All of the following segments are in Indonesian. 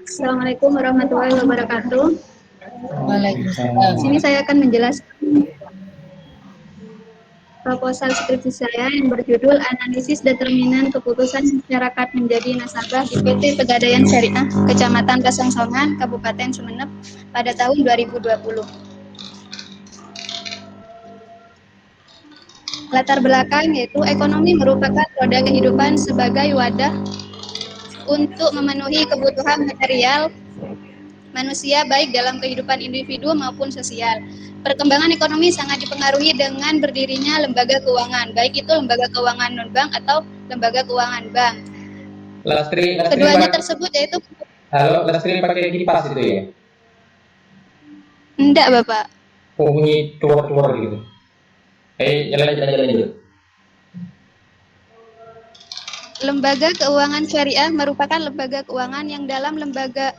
Assalamualaikum warahmatullahi wabarakatuh. Di Waalaikumsalam. sini saya akan menjelaskan proposal skripsi saya yang berjudul Analisis Determinan Keputusan Masyarakat Menjadi Nasabah di PT Pegadaian Syariah, Kecamatan Pasangsongan, Kabupaten Sumeneb pada tahun 2020. Latar belakang yaitu ekonomi merupakan roda kehidupan sebagai wadah untuk memenuhi kebutuhan material manusia baik dalam kehidupan individu maupun sosial. Perkembangan ekonomi sangat dipengaruhi dengan berdirinya lembaga keuangan, baik itu lembaga keuangan non-bank atau lembaga keuangan bank. Lastri, Keduanya tersebut yaitu halo, Lastri pakai kipas itu ya? enggak, Bapak. Oh, bunyi keluar-keluar gitu. Jalan-jalan. Lembaga keuangan syariah merupakan lembaga keuangan yang dalam lembaga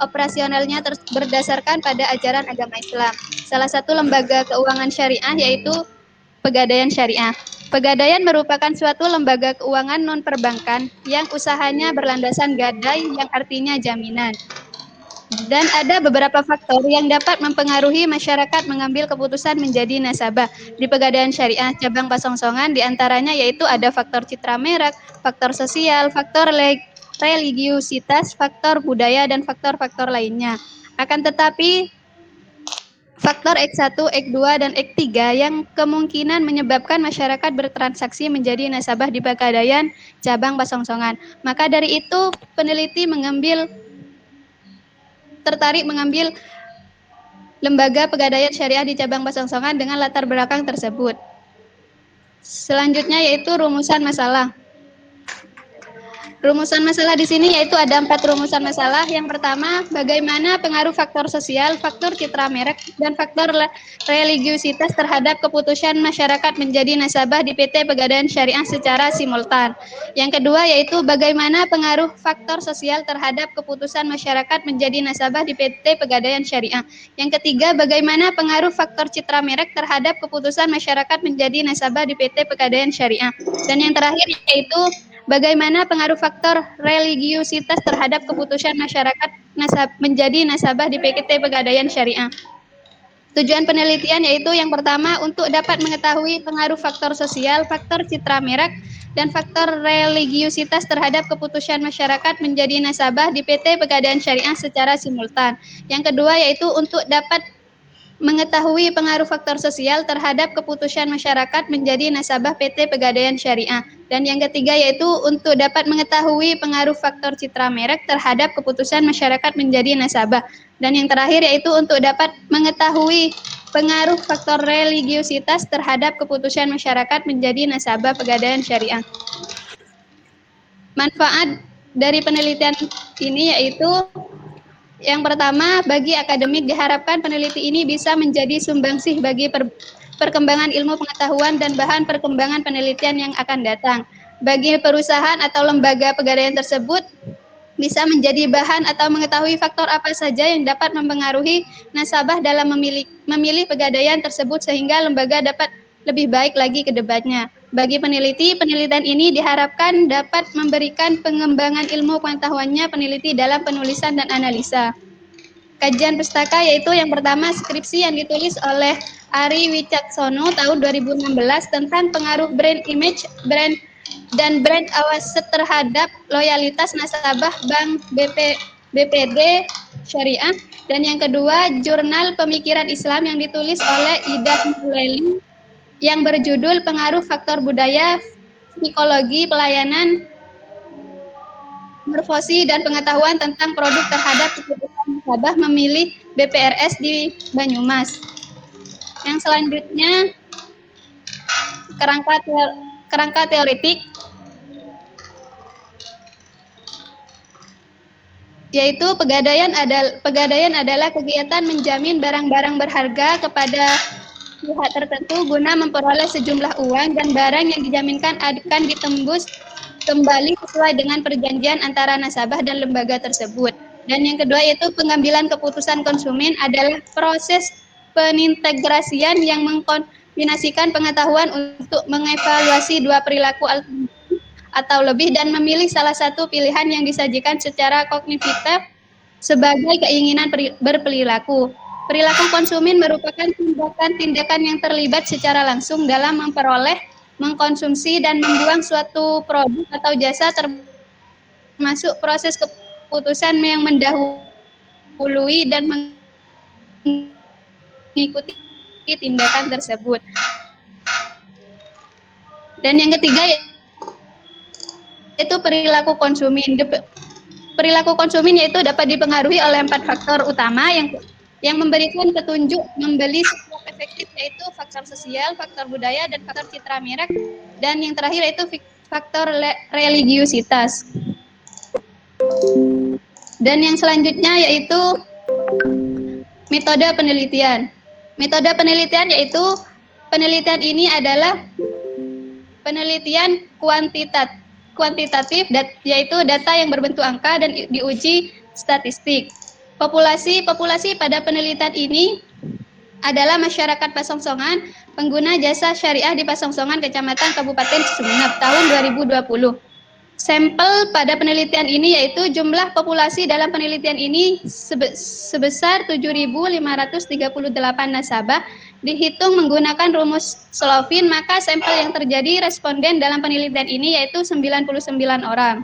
operasionalnya berdasarkan pada ajaran agama Islam. Salah satu lembaga keuangan syariah yaitu Pegadaian Syariah. Pegadaian merupakan suatu lembaga keuangan non-perbankan yang usahanya berlandasan gadai yang artinya jaminan. Dan ada beberapa faktor yang dapat mempengaruhi masyarakat mengambil keputusan menjadi nasabah. Di Pegadaian Syariah cabang Pasongsongan diantaranya yaitu ada faktor citra merek, faktor sosial, faktor religiusitas, faktor budaya, dan faktor-faktor lainnya. Akan tetapi faktor X1, X2, dan X3 yang kemungkinan menyebabkan masyarakat bertransaksi menjadi nasabah di Pegadaian cabang Pasongsongan. Maka dari itu peneliti tertarik mengambil lembaga Pegadaian Syariah di cabang Pasongsongan dengan latar belakang tersebut. Selanjutnya yaitu rumusan masalah. Rumusan masalah di sini yaitu ada 4 rumusan masalah. Yang pertama, bagaimana pengaruh faktor sosial, faktor citra merek, dan faktor religiusitas terhadap keputusan masyarakat menjadi nasabah di PT Pegadaian Syariah secara simultan. Yang kedua yaitu bagaimana pengaruh faktor sosial terhadap keputusan masyarakat menjadi nasabah di PT Pegadaian Syariah. Yang ketiga, bagaimana pengaruh faktor citra merek terhadap keputusan masyarakat menjadi nasabah di PT Pegadaian Syariah. Dan yang terakhir yaitu bagaimana pengaruh faktor religiusitas terhadap keputusan masyarakat menjadi nasabah di PT Pegadaian Syariah. Tujuan penelitian yaitu yang pertama untuk dapat mengetahui pengaruh faktor sosial, faktor citra merek, dan faktor religiusitas terhadap keputusan masyarakat menjadi nasabah di PT Pegadaian Syariah secara simultan. Yang kedua yaitu untuk dapat mengetahui pengaruh faktor sosial terhadap keputusan masyarakat menjadi nasabah PT Pegadaian Syariah. Dan yang ketiga yaitu untuk dapat mengetahui pengaruh faktor citra merek terhadap keputusan masyarakat menjadi nasabah. Dan yang terakhir yaitu untuk dapat mengetahui pengaruh faktor religiusitas terhadap keputusan masyarakat menjadi nasabah Pegadaian Syariah. Manfaat dari penelitian ini yaitu yang pertama, bagi akademik diharapkan peneliti ini bisa menjadi sumbangsih bagi perkembangan ilmu pengetahuan dan bahan perkembangan penelitian yang akan datang. Bagi perusahaan atau lembaga pegadaian tersebut, bisa menjadi bahan atau mengetahui faktor apa saja yang dapat mempengaruhi nasabah dalam memilih pegadaian tersebut sehingga lembaga dapat lebih baik lagi ke depannya. Bagi peneliti, penelitian ini diharapkan dapat memberikan pengembangan ilmu pengetahuannya peneliti dalam penulisan dan analisa. Kajian pustaka yaitu yang pertama skripsi yang ditulis oleh Ari Wicaksono tahun 2016 tentang pengaruh brand image, brand awareness terhadap loyalitas nasabah Bank BPD Syariah. Dan yang kedua, jurnal pemikiran Islam yang ditulis oleh Ida Muleli yang berjudul Pengaruh Faktor Budaya, Psikologi, Pelayanan, Morfosi, dan Pengetahuan tentang Produk terhadap keputusan nasabah memilih BPRS di Banyumas. Yang selanjutnya, kerangka teoretik, yaitu pegadaian adalah kegiatan menjamin barang-barang berharga kepada pihak tertentu guna memperoleh sejumlah uang dan barang yang dijaminkan akan ditembus kembali sesuai dengan perjanjian antara nasabah dan lembaga tersebut. Dan yang kedua yaitu pengambilan keputusan konsumen adalah proses penintegrasian yang mengkombinasikan pengetahuan untuk mengevaluasi dua perilaku atau lebih dan memilih salah satu pilihan yang disajikan secara kognitif sebagai keinginan berperilaku. Perilaku konsumen merupakan tindakan-tindakan yang terlibat secara langsung dalam memperoleh, mengkonsumsi, dan membuang suatu produk atau jasa termasuk proses keputusan yang mendahului dan mengikuti tindakan tersebut. Dan yang ketiga yaitu perilaku konsumen. Perilaku konsumen yaitu dapat dipengaruhi oleh 4 faktor utama yang memberikan petunjuk membeli secara efektif, yaitu faktor sosial, faktor budaya, dan faktor citra merek. Dan yang terakhir yaitu faktor religiusitas. Dan yang selanjutnya yaitu metode penelitian. Metode penelitian yaitu penelitian ini adalah penelitian kuantitatif, yaitu data yang berbentuk angka dan diuji statistik. Populasi pada penelitian ini adalah masyarakat Pasongsongan, pengguna jasa syariah di Pasongsongan, Kecamatan Kabupaten Sumeneb, tahun 2020. Sampel pada penelitian ini yaitu jumlah populasi dalam penelitian ini sebesar 7.538 nasabah, dihitung menggunakan rumus Slovin, maka sampel yang terjadi responden dalam penelitian ini yaitu 99 orang.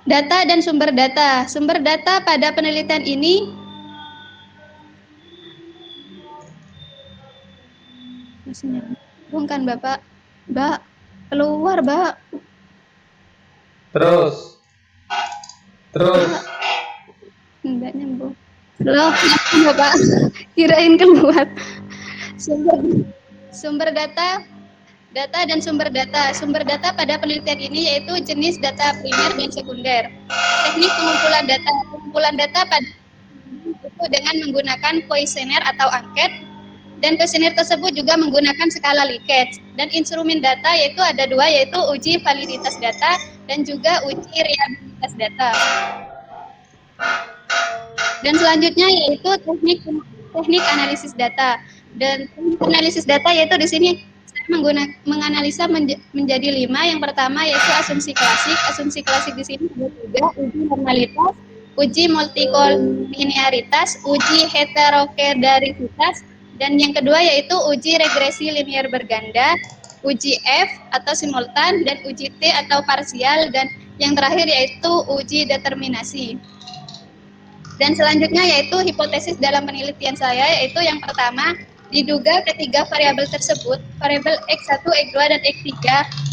Data dan sumber data. Sumber data pada penelitian ini bukan Bapak. Mbak, keluar, Mbak. Terus. Enggak nyambung. Loh, Bapak. Kirain keluar. Sumber data dan sumber data. Sumber data pada penelitian ini yaitu jenis data primer dan sekunder. Teknik pengumpulan data. Pengumpulan data pada itu dengan menggunakan kuesioner atau angket, dan kuesioner tersebut juga menggunakan skala Likert. Dan instrumen data yaitu ada 2, yaitu uji validitas data dan juga uji reliabilitas data. Dan selanjutnya yaitu teknik analisis data. Dan analisis data yaitu di sini saya menganalisa menjadi 5. Yang pertama yaitu asumsi klasik. Asumsi klasik di sini ada 3, uji normalitas, uji multikolinearitas, uji heterokedaritas, dan yang kedua yaitu uji regresi linear berganda, uji F atau simultan, dan uji T atau parsial, dan yang terakhir yaitu uji determinasi. Dan selanjutnya yaitu hipotesis dalam penelitian saya, yaitu yang pertama, diduga ketiga variabel tersebut, variabel X1, X2, dan X3,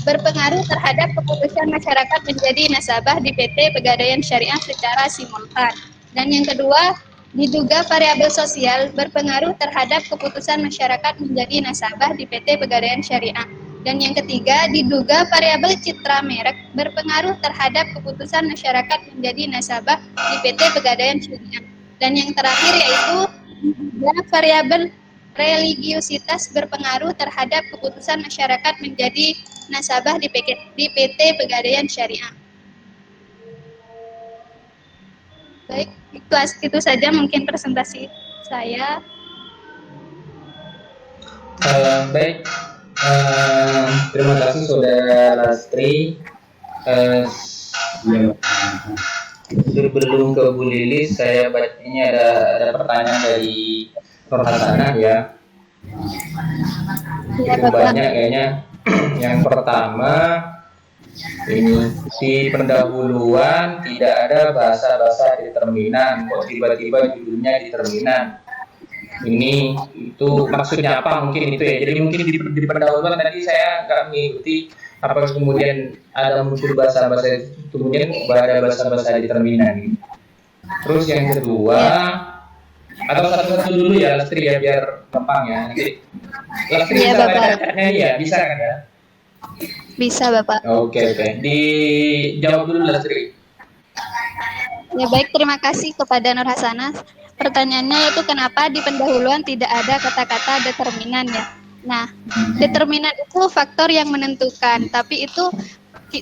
berpengaruh terhadap keputusan masyarakat menjadi nasabah di PT Pegadaian Syariah secara simultan. Dan yang kedua, diduga variabel sosial berpengaruh terhadap keputusan masyarakat menjadi nasabah di PT Pegadaian Syariah. Dan yang ketiga, diduga variabel citra merek berpengaruh terhadap keputusan masyarakat menjadi nasabah di PT Pegadaian Syariah. Dan yang terakhir yaitu diduga variabel religiusitas berpengaruh terhadap keputusan masyarakat menjadi nasabah di PT Pegadaian Syariah. Baik, itu saja mungkin presentasi saya. Baik, terima kasih Saudara Lastri. Sebelum ke Bu Lilis, saya ini ada pertanyaan dari Nur Hasanah ya. Cukup banyak kayaknya. Yang pertama, ini di pendahuluan tidak ada bahasa-bahasa determinan, kok tiba-tiba judulnya determinan. Ini itu maksudnya apa mungkin itu ya. Jadi mungkin di pendahuluan tadi saya nggak mengikuti apakah kemudian ada muncul bahasa-bahasa, kemudian ada bahasa-bahasa determinan. Terus yang kedua, atau satu-satu dulu ya Lastri ya biar gampang ya. Nanti Lastri ya, bisa Bapak. tanya ya, bisa kan ya? Bisa Bapak. Oke. Dijawab dulu Lastri. Ya baik, terima kasih kepada Nur Hasanah. Pertanyaannya yaitu kenapa di pendahuluan tidak ada kata-kata determinan ya. Nah, determinan itu faktor yang menentukan, tapi itu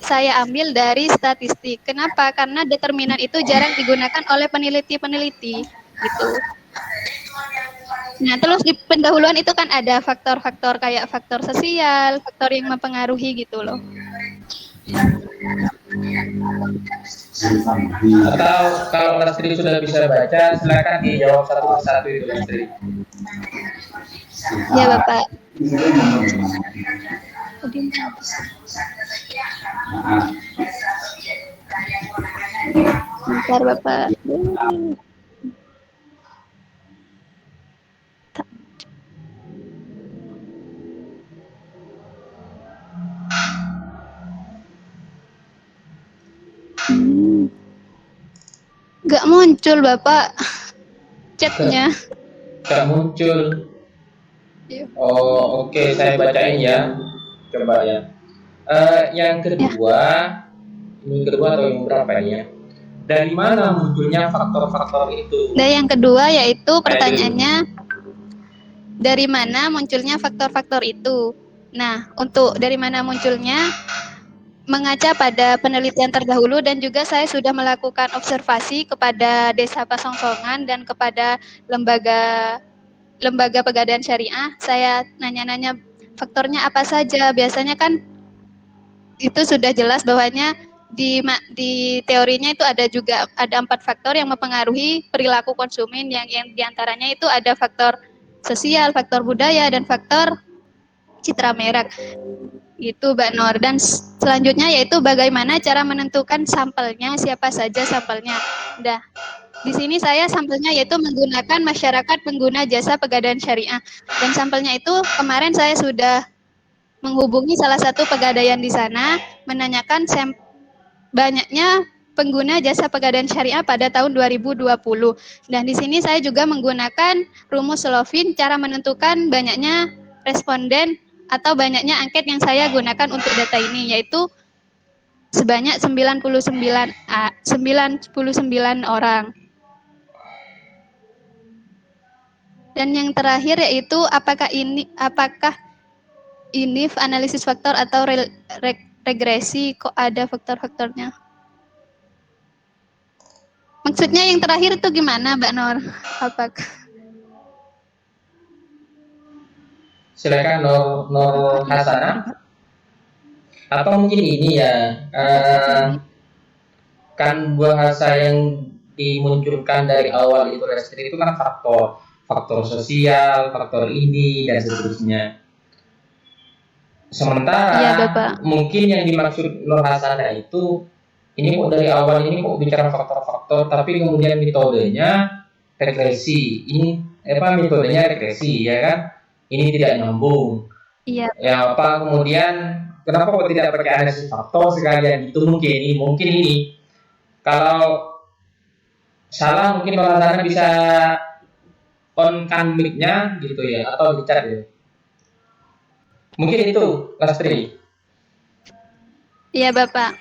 saya ambil dari statistik. Kenapa? Karena determinan itu jarang digunakan oleh peneliti-peneliti gitu. Nah, terus di pendahuluan itu kan ada faktor-faktor kayak faktor sosial, faktor yang mempengaruhi gitu loh. Atau kalau Lastri sudah bisa baca, silakan dijawab satu persatu itu Lastri. Ya Bapak. Bentar Bapak. Gak muncul Bapak chatnya. Gak muncul. Iya. Oh, oke, saya bacain ya. Coba ya. Yang kedua, ini kedua atau yang berapa ini ya? Dari mana munculnya faktor-faktor itu? Dan yang kedua yaitu Kayak pertanyaannya, dari mana munculnya faktor-faktor itu? Nah, untuk dari mana munculnya, mengaca pada penelitian terdahulu dan juga saya sudah melakukan observasi kepada Desa Pasongsongan dan kepada lembaga Pegadaian Syariah. Saya nanya-nanya faktornya apa saja. Biasanya kan itu sudah jelas bahwanya di teorinya itu ada 4 faktor yang mempengaruhi perilaku konsumen yang diantaranya itu ada faktor sosial, faktor budaya, dan faktor citra merek. Itu Mbak Nur. Dan selanjutnya yaitu bagaimana cara menentukan sampelnya, siapa saja sampelnya. Nah, di sini saya sampelnya yaitu menggunakan masyarakat pengguna jasa Pegadaian Syariah. Dan sampelnya itu kemarin saya sudah menghubungi salah satu pegadaian di sana, menanyakan banyaknya pengguna jasa Pegadaian Syariah pada tahun 2020. Dan di sini saya juga menggunakan rumus Slovin cara menentukan banyaknya responden atau banyaknya angket yang saya gunakan untuk data ini, yaitu sebanyak 99 orang. Dan yang terakhir yaitu apakah ini analisis faktor atau regresi, kok ada faktor-faktornya. Maksudnya yang terakhir itu gimana Mbak Nur? Apakah silakan Nur Hasanah. Atau mungkin ini ya, kan bahasa yang dimunculkan dari awal itu Lastri itu kan faktor sosial, faktor ini dan seterusnya. Sementara iya, Bapak. mungkin yang dimaksud Nur Hasanah itu ini kok dari awal ini kok bicara faktor-faktor, tapi kemudian metodenya regresi. Ini metodenya regresi ya kan? Ini tidak nyambung. Iya. Ya apa kemudian kenapa kok tidak pakai analisis faktor sekalian itu mungkin ini. Kalau salah mungkin Nur Hasanah bisa on kan mic-nya gitu ya atau di chat ya. Mungkin itu Lastri. Iya, Bapak.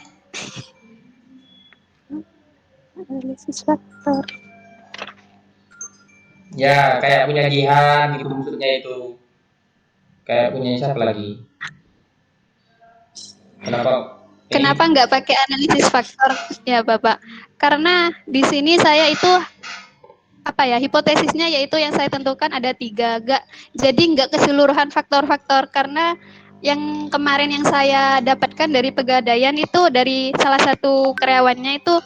Analisis faktor. Ya, kayak punya Jihan gitu maksudnya itu. Kayak punya siapa lagi? Kenapa nggak pakai analisis faktor ya, Bapak? Karena di sini saya itu hipotesisnya yaitu yang saya tentukan ada 3, jadi nggak keseluruhan faktor-faktor, karena yang kemarin yang saya dapatkan dari Pegadaian itu dari salah satu karyawannya itu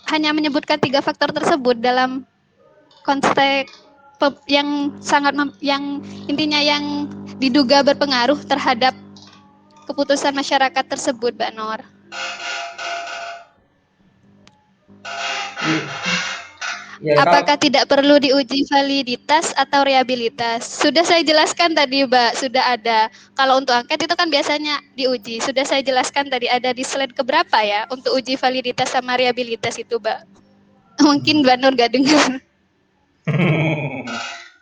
hanya menyebutkan 3 faktor tersebut dalam konteks yang yang intinya yang diduga berpengaruh terhadap keputusan masyarakat tersebut, Mbak Nur. Ya, apakah tidak perlu diuji validitas atau reliabilitas? Sudah saya jelaskan tadi, Mbak, sudah ada. Kalau untuk angket itu kan biasanya diuji. Sudah saya jelaskan tadi, ada di slide keberapa ya untuk uji validitas sama reliabilitas itu, Mbak. Mungkin Mbak Nur nggak dengar.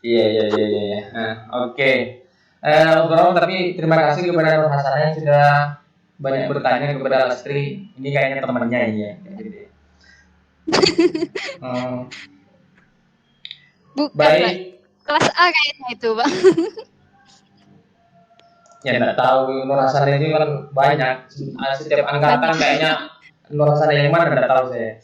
Iya. Nah, oke. Overall tapi terima kasih kepada Nur Hasanah yang sudah banyak bertanya kepada Lastri. Ini kayaknya temannya ini ya. Bukan, baik. Kelas A kayaknya itu, Bang. Ya nggak tahu, Nur Hasanah itu kan banyak. Setiap angkatan kayaknya Nur Hasanah yang mana nggak tahu saya.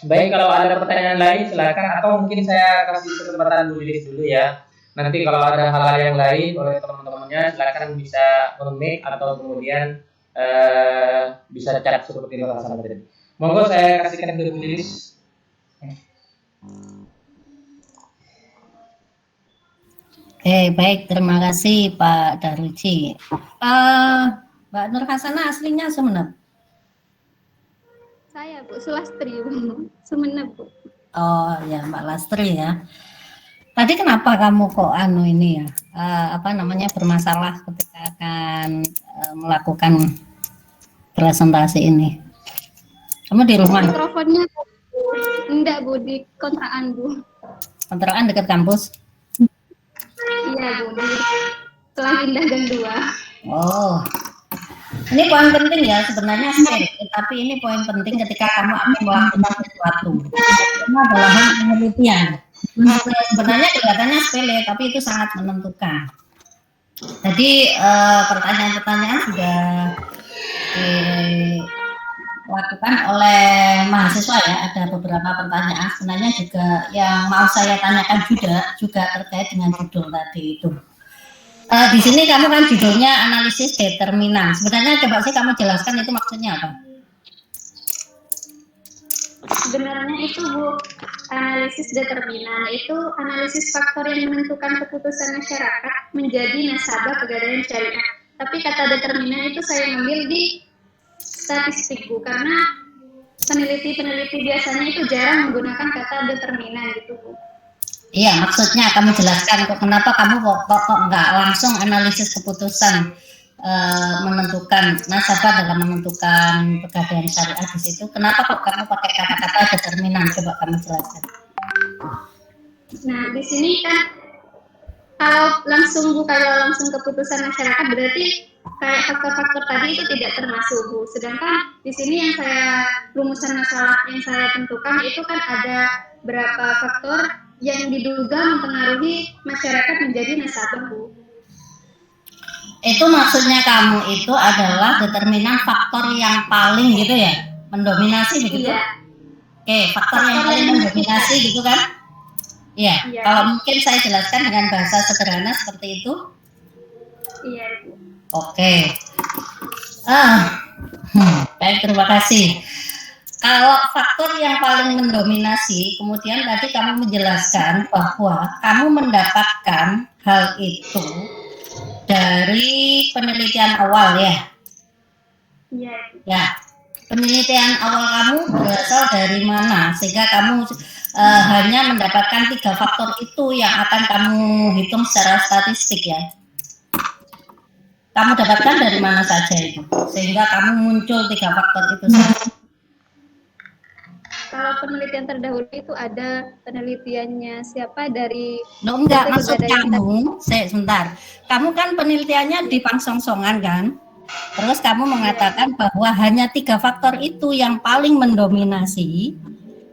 Baik, kalau ada pertanyaan lain silakan, atau mungkin saya kasih kesempatan Bu Lilis dulu ya. Nanti kalau ada hal-hal yang lain oleh teman-temannya silakan bisa nge-mic atau kemudian bisa chat seperti yang sama tadi. Monggo saya kasihkan ke Bu Lilis. Baik, terima kasih Pak Daruci. Mbak Nur Hasana aslinya Sumeneb? Saya Bu Sulastri, Bu. Sumeneb, Bu. Oh ya, Mbak Lastri ya. Tadi kenapa kamu kok ini ya, bermasalah ketika akan melakukan presentasi ini? Kamu di rumah? Mikrofonnya enggak, Bu, di kontrakan, Bu. Kontrakan dekat kampus? Iya, Bu, di Selang Indah Gang 2. Oh, ini poin penting ya sebenarnya, tapi ini poin penting ketika kamu akan melakukan sesuatu. Ini adalah hal penelitian. Sebenarnya kelihatannya sepele, tapi itu sangat menentukan. Jadi pertanyaan-pertanyaan sudah dilakukan oleh mahasiswa ya. Ada beberapa pertanyaan sebenarnya juga yang mau saya tanyakan juga terkait dengan judul tadi itu. Di sini kamu kan judulnya analisis determinan. Sebenarnya coba sih kamu jelaskan itu maksudnya apa? Sebenarnya itu, Bu, analisis determinan itu analisis faktor yang menentukan keputusan masyarakat menjadi nasabah pegadaian syariah. Tapi kata determinan itu saya ambil di statistik, Bu, karena peneliti-peneliti biasanya itu jarang menggunakan kata determinan gitu, Bu. Iya, maksudnya kamu jelaskan kenapa kamu kok nggak langsung analisis keputusan menentukan nasabah dalam menentukan pegadaian syariah di situ. Kenapa kok kamu pakai kata-kata determinan? Coba kamu jelaskan. Nah, di sini kan kalau langsung keputusan masyarakat berarti kayak faktor-faktor tadi itu tidak termasuk, Bu. Sedangkan di sini yang saya rumusan masalah yang saya tentukan itu kan ada berapa faktor yang diduga mempengaruhi masyarakat menjadi nasabah, Bu. Itu maksudnya kamu itu adalah determinan faktor yang paling gitu ya, mendominasi begitu? Iya. Oke, faktor yang paling mendominasi gitu kan? Iya. Iya. Kalau mungkin saya jelaskan dengan bahasa sederhana seperti itu. Iya, Bu. Oke. Baik, terima kasih. Kalau faktor yang paling mendominasi, kemudian tadi kamu menjelaskan bahwa kamu mendapatkan hal itu dari penelitian awal ya. Iya. Ya, penelitian awal kamu berasal dari mana sehingga kamu hanya mendapatkan 3 faktor itu yang akan kamu hitung secara statistik ya. Kamu dapatkan dari mana saja itu sehingga kamu muncul 3 faktor itu saja. Kalau penelitian terdahulu itu ada penelitiannya siapa dari Enggak, maksud kamu, sebentar. Kamu kan penelitiannya di Pangsongsongan kan? Terus kamu mengatakan bahwa hanya 3 faktor itu yang paling mendominasi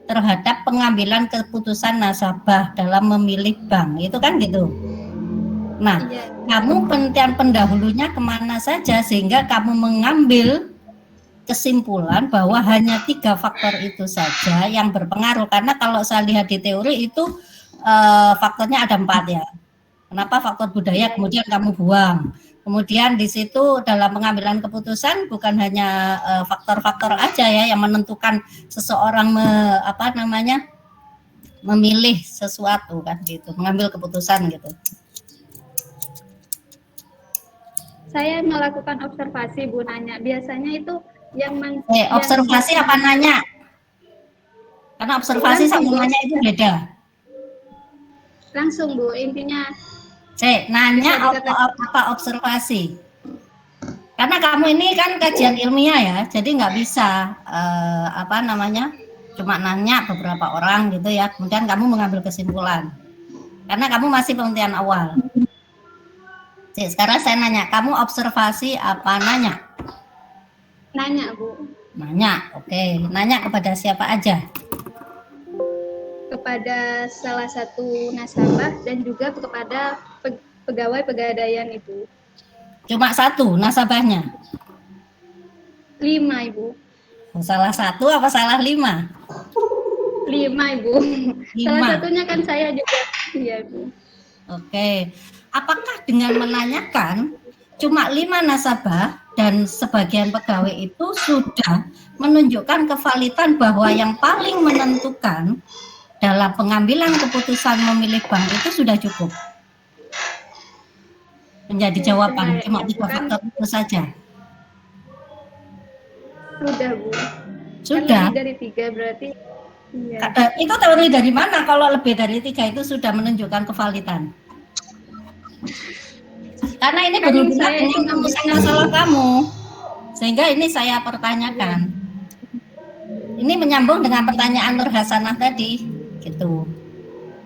terhadap pengambilan keputusan nasabah dalam memilih bank. Itu kan gitu. Nah, kamu penelitian pendahulunya kemana saja sehingga kamu mengambil kesimpulan bahwa hanya 3 faktor itu saja yang berpengaruh, karena kalau saya lihat di teori itu faktornya ada 4 ya. Kenapa faktor budaya kemudian kamu buang? Kemudian di situ dalam pengambilan keputusan bukan hanya faktor-faktor aja ya yang menentukan seseorang memilih sesuatu kan gitu, mengambil keputusan gitu. Saya melakukan observasi, Bu, nanya. Biasanya itu yang observasi apa nanya? Karena observasi sama nanya itu beda. Langsung, Bu, intinya. Nanya apa observasi? Karena kamu ini kan kajian ilmiah ya, jadi nggak bisa cuma nanya beberapa orang gitu ya, kemudian kamu mengambil kesimpulan. Karena kamu masih penelitian awal. Sekarang saya nanya, kamu observasi apa nanya? Nanya, Bu. Nanya, oke. Nanya kepada siapa aja? Kepada salah satu nasabah dan juga kepada pegawai pegadaian itu. Cuma 1 nasabahnya? 5, Ibu. Salah 1 apa salah 5? 5, Ibu. 5. Salah satunya kan saya juga. Iya, Bu. Oke. Apakah dengan menanyakan cuma 5 nasabah dan sebagian pegawai itu sudah menunjukkan kevalitan bahwa yang paling menentukan dalam pengambilan keputusan memilih bank itu sudah cukup? Menjadi jawaban cuma 3 faktor itu saja. Sudah, Bu. Sudah. Kan lebih dari 3 berarti. Iya. Itu teori dari mana kalau lebih dari 3 itu sudah menunjukkan kevalitan? Karena ini berhubungan dengan rumusan masalah kamu. Sehingga ini saya pertanyakan. Ini menyambung dengan pertanyaan Nur Hasanah tadi, gitu.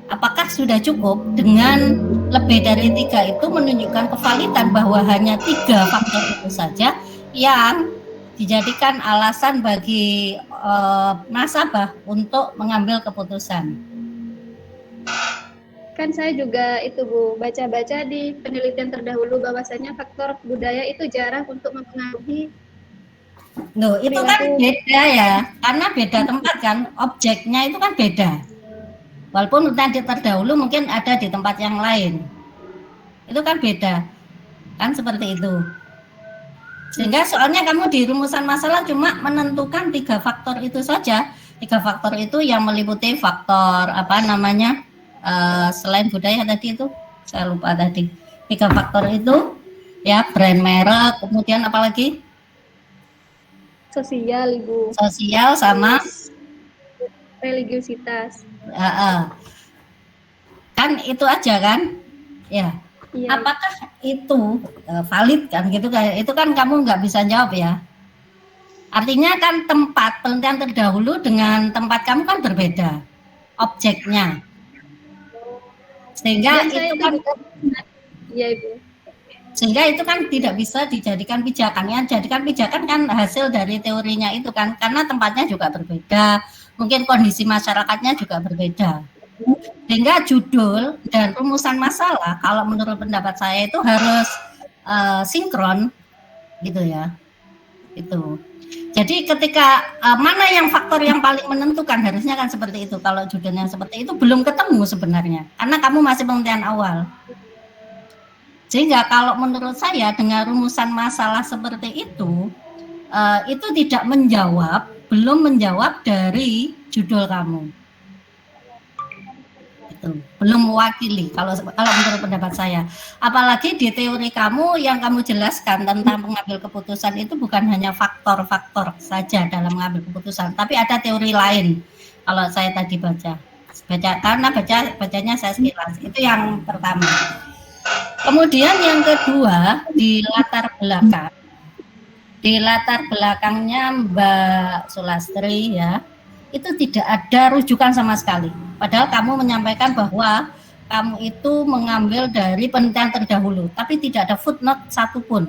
Apakah sudah cukup dengan lebih dari 3 itu menunjukkan kevalitan bahwa hanya 3 faktor itu saja yang dijadikan alasan bagi nasabah untuk mengambil keputusan? Kan saya juga itu, Bu, baca-baca di penelitian terdahulu bahwasanya faktor budaya itu jarang untuk mempengaruhi. Loh, itu kan beda ya, karena beda tempat kan, objeknya itu kan beda. Walaupun tadi terdahulu mungkin ada di tempat yang lain, itu kan beda, kan seperti itu. Sehingga soalnya kamu di rumusan masalah cuma menentukan 3 faktor itu saja. 3 faktor itu yang meliputi faktor apa namanya, selain budaya tadi itu, saya lupa tadi. 3 faktor itu ya, brand merek, kemudian apa lagi? Sosial, Ibu. Sosial sama religiusitas. Kan itu aja kan? Ya. Iya. Apakah itu valid kan gitu kan? Itu kan kamu nggak bisa jawab ya. Artinya kan tempat penelitian terdahulu dengan tempat kamu kan berbeda objeknya. Sehingga itu kan iya, Ibu. Sehingga itu kan tidak bisa dijadikan pijakan. Yang jadikan pijakan kan hasil dari teorinya itu kan, karena tempatnya juga berbeda, mungkin kondisi masyarakatnya juga berbeda. Sehingga judul dan rumusan masalah kalau menurut pendapat saya itu harus sinkron gitu ya. Itu. Jadi ketika mana yang faktor yang paling menentukan, harusnya kan seperti itu. Kalau judulnya seperti itu belum ketemu sebenarnya, karena kamu masih penelitian awal. Sehingga kalau menurut saya dengan rumusan masalah seperti itu tidak menjawab, belum menjawab dari judul kamu. Itu belum mewakili kalau menurut pendapat saya. Apalagi di teori kamu yang kamu jelaskan tentang pengambil keputusan itu bukan hanya faktor-faktor saja dalam mengambil keputusan, tapi ada teori lain. Kalau saya tadi karena bacanya saya sekilas. Itu yang pertama. Kemudian yang kedua, di latar belakangnya Mbak Sulastri ya, itu tidak ada rujukan sama sekali. Padahal kamu menyampaikan bahwa kamu itu mengambil dari penelitian terdahulu, tapi tidak ada footnote satupun.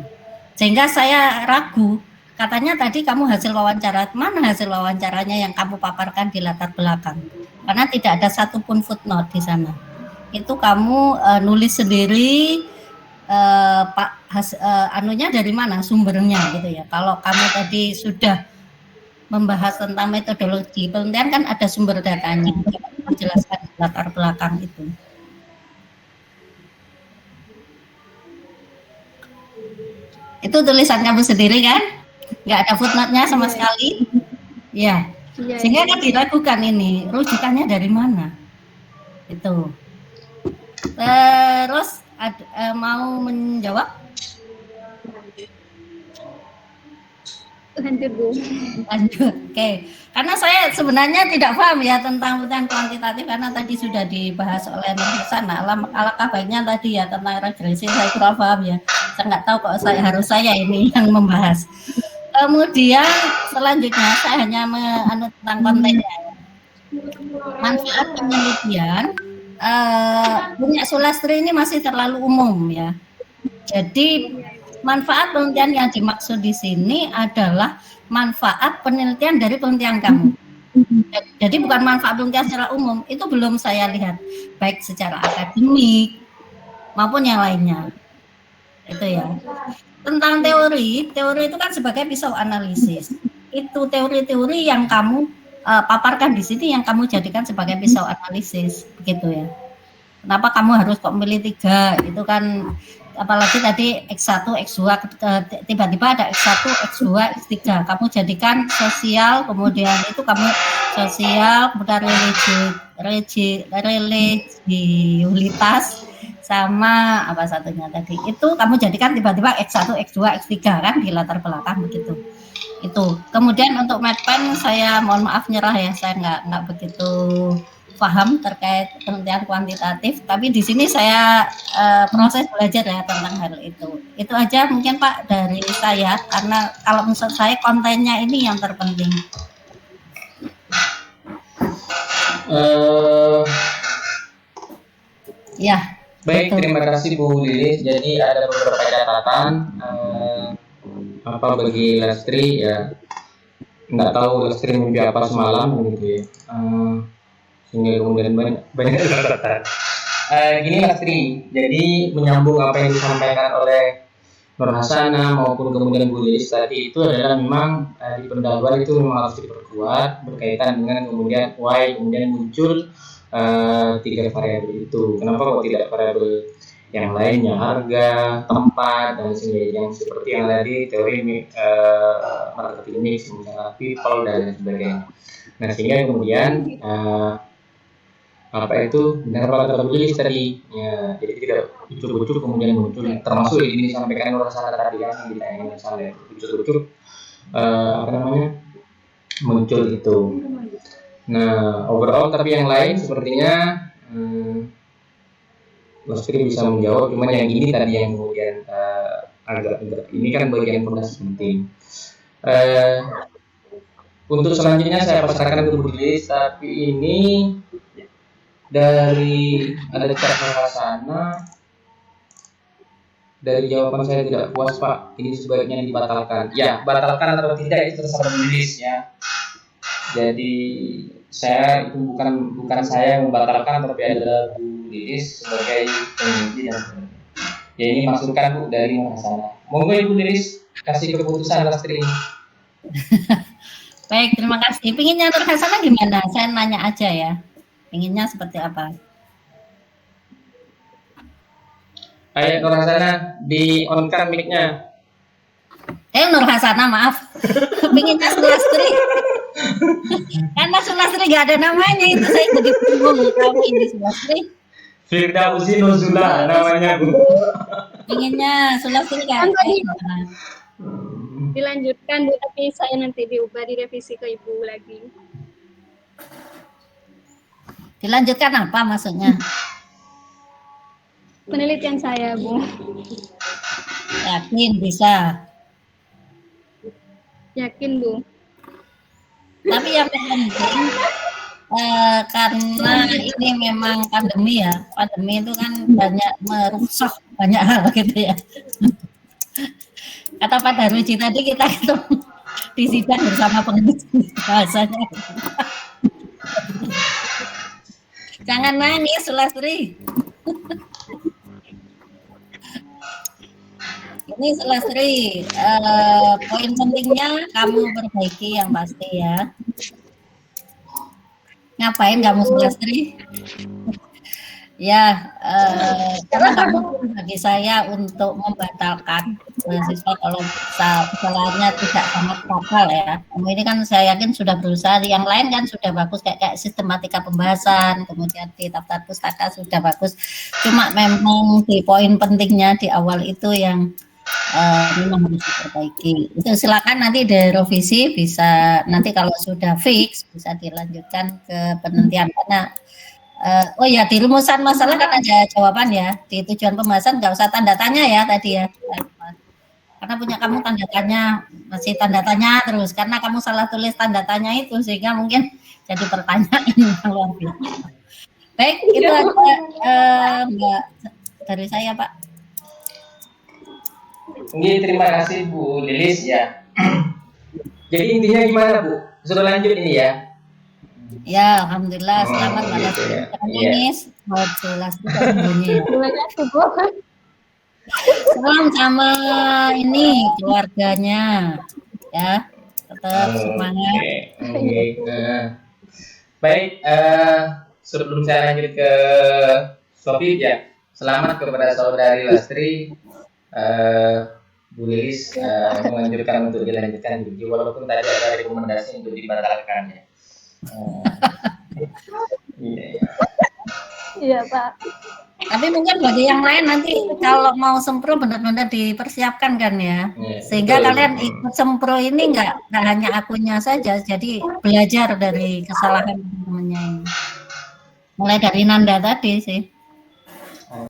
Sehingga saya ragu, katanya tadi kamu hasil wawancara, mana hasil wawancaranya yang kamu paparkan di latar belakang? Karena tidak ada satupun footnote di sana. Itu kamu nulis sendiri, anunya dari mana sumbernya gitu ya. Kalau kamu tadi sudah membahas tentang metodologi penelitian kan ada sumber datanya, menjelaskan latar belakang itu. Itu tulisan kamu sendiri kan? Nggak ada footnote-nya sama sekali? Ya. Sehingga kan diragukan ini rujukannya dari mana? Itu. Terus mau menjawab? Lanjut, Bu. Lanjut, oke. Karena saya sebenarnya tidak paham ya tentang penelitian kuantitatif, karena tadi sudah dibahas oleh Nur Hasanah. Alangkah baiknya tadi ya tentang regresi saya kurang paham ya. Saya nggak tahu kok saya ini yang membahas. Kemudian selanjutnya saya hanya tentang kontennya. Manfaat penelitian. Punya Sulastri ini masih terlalu umum ya. Jadi manfaat penelitian yang dimaksud di sini adalah manfaat penelitian dari penelitian kamu. Jadi bukan manfaat penelitian secara umum, itu belum saya lihat baik secara akademik maupun yang lainnya. Itu ya. Tentang teori itu kan sebagai pisau analisis. Itu teori-teori yang kamu paparkan di sini yang kamu jadikan sebagai pisau analisis, begitu ya. Kenapa kamu harus kok milih 3? Itu kan apalagi tadi X1, X2 tiba-tiba ada X1, X2, X3. Kamu jadikan sosial, kemudian itu kamu sosial, kemudian religiulitas sama apa satunya tadi. Itu kamu jadikan tiba-tiba X1, X2, X3 kan di latar belakang begitu. Itu. Kemudian untuk Medpen saya mohon maaf nyerah ya, saya nggak begitu paham terkait penelitian kuantitatif, tapi di sini saya proses belajar ya tentang hal itu. Itu aja mungkin Pak dari saya, karena kalau menurut saya kontennya ini yang terpenting. Ya. Baik, betul. Terima kasih Bu Lilis. Jadi ada beberapa catatan bagi Lestri ya. Nggak tahu Lestri mimpi apa semalam gitu ya. Sehingga kemudian banyak catatan. Gini Lestri, jadi menyambung apa yang disampaikan oleh Nur Hasana maupun kemudian Bu Lilis tadi itu adalah memang di pendahuluan itu memang harus diperkuat berkaitan dengan kemudian why kemudian muncul 3 variabel itu. Kenapa kok tidak variabel yang lainnya, harga, tempat, dan sebagainya, yang seperti yang tadi teori marketing mix, misalnya people dan sebagainya. Nah sehingga kemudian benar kata Bu Lilis tadi ya, jadi tidak ucuk-ucuk kemudian muncul, termasuk ini disampaikan oleh Sarah tadi yang ditanyakan misalnya ucuk-ucuk muncul itu. Nah overall tapi yang lain sepertinya Lestri bisa menjawab, cuma yang ini tadi yang kemudian agak ini kan bagian fondasi penting. Untuk selanjutnya saya pasrahkan ke Bu Lilis, tapi ini dari ada catatan sana, dari jawaban saya tidak puas Pak, ini sebaiknya dibatalkan. Ya, batalkan atau tidak itu terserah Bu Lilis ya. Jadi saya itu bukan saya yang membatalkan, tapi adalah Bu Lilis sebagai peneliti dan sebagainya. Ya ini masukan Bu dari sana. Monggo Ibu Lilis kasih keputusan Lestri. Baik, terima kasih. Pinginnya Nur Hasana gimana? Saya nanya aja ya. Pinginnya seperti apa? Ayo Nur Hasana, di on-kan mic-nya. Nur Hasana, maaf. Pinginnya Sulastri. Karena Sulastri nggak ada namanya, itu saya jadi bingung. Kamu ini Sulastri. Firdausi Nuzula namanya Bu. Pinginnya Sulastri kan? Dilanjutkan Bu, tapi saya nanti diubah, direvisi ke Ibu lagi. Dilanjutkan apa maksudnya? Penelitian saya Bu. Yakin bisa? Yakin Bu. Tapi yang penting karena ini memang pandemi ya. Pandemi itu kan banyak merusak banyak hal gitu ya. Kata Pak Daruji tadi kita ketemu di sidang bersama peneliti bahasanya. Jangan nangis Sulastri. Ini Sulastri, poin pentingnya kamu perbaiki yang pasti ya. Ngapain kamu Sulastri? Ya, karena kamu bagi saya untuk membatalkan mahasiswa kalau kesalahannya tidak sangat fatal ya. Kamu ini kan saya yakin sudah berusaha, yang lain kan sudah bagus kayak sistematika pembahasan, kemudian di daftar pustaka sudah bagus. Cuma memang di poin pentingnya di awal itu yang memang harus diperbaiki. Itu silakan nanti direvisi, bisa nanti kalau sudah fix bisa dilanjutkan ke penelitian karena oh ya di rumusan masalah kan ada jawaban ya, di tujuan pembahasan nggak usah tanda tanya ya tadi ya, karena punya kamu tanda tanya masih tanda tanya terus karena kamu salah tulis tanda tanya itu sehingga mungkin jadi pertanyaan yang luar biasa. Baik, itu aja Mbak dari saya Pak. Oke, terima kasih Bu Lilis ya. Jadi intinya gimana Bu? Sudah lanjut ini ya? Ya, alhamdulillah selamat gitu ya. Nangis, jelas bunyi. Salam sama ini keluarganya, ya tetap semangat. Baik, sebelum saya lanjut ke Sofi ya, selamat kepada saudari Lastri. Bu Lilis menganjurkan untuk dilanjutkan uji walaupun tadi ada rekomendasi untuk dibatalkan ya. Iya Pak. Tapi mungkin bagi yang lain nanti kalau mau sempro benar-benar dipersiapkan kan ya, sehingga kalian ikut sempro ini nggak hanya akunya saja, jadi belajar dari kesalahan temennya ini. Mulai dari Nanda tadi sih.